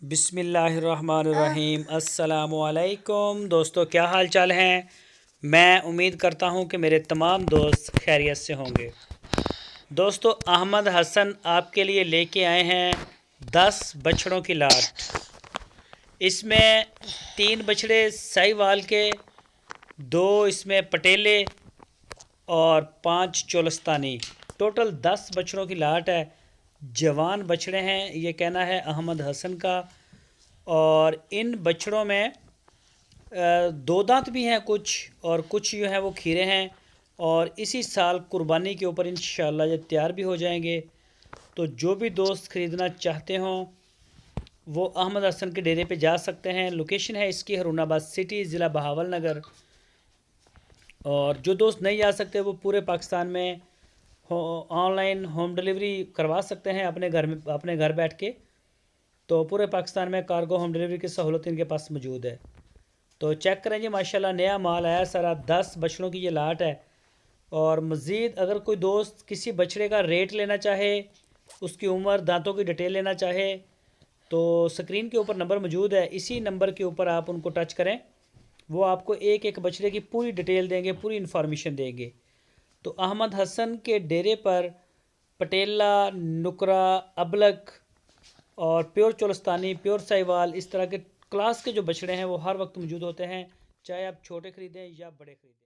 बिस्मिल्लाहिर्रहमानिर्रहीम अस्सलामुअलैकुम दोस्तों, क्या हाल चाल हैं। मैं उम्मीद करता हूं कि मेरे तमाम दोस्त खैरियत से होंगे। दोस्तों, अहमद हसन आपके लिए लेके आए हैं 10 बछड़ों की लाट। इसमें 3 बछड़े साहिवाल के, 2 इसमें पटेले और 5 चोलस्तानी। टोटल 10 बछड़ों की लाट है। जवान बछड़े हैं, ये कहना है अहमद हसन का। और इन बछड़ों में 2 दांत भी हैं कुछ, और कुछ जो है वो खीरे हैं। और इसी साल कुर्बानी के ऊपर इंशाल्लाह ये तैयार भी हो जाएंगे। तो जो भी दोस्त ख़रीदना चाहते हों वो अहमद हसन के डेरे पे जा सकते हैं। लोकेशन है इसकी हरुणाबाद सिटी, ज़िला बहावल नगर। और जो दोस्त नहीं जा सकते वो पूरे पाकिस्तान में ऑनलाइन होम डिलीवरी करवा सकते हैं अपने घर में, अपने घर बैठ के। तो पूरे पाकिस्तान में कार्गो होम डिलीवरी की सहूलत इनके पास मौजूद है। तो चेक करें जी, माशाल्लाह नया माल आया सारा। 10 बछड़ों की ये लाट है। और मज़ीद अगर कोई दोस्त किसी बछड़े का रेट लेना चाहे, उसकी उम्र, दांतों की डिटेल लेना चाहे, तो स्क्रीन के ऊपर नंबर मौजूद है। इसी नंबर के ऊपर आप उनको टच करें, वो आपको एक एक बछड़े की पूरी डिटेल देंगे, पूरी इन्फॉर्मेशन देंगे। तो अहमद हसन के डेरे पर पटेला, नुकरा, अबलक और प्योर चोलस्तानी, प्योर साहिवाल, इस तरह के क्लास के जो बछड़े हैं वो हर वक्त मौजूद होते हैं, चाहे आप छोटे ख़रीदें या बड़े ख़रीदें।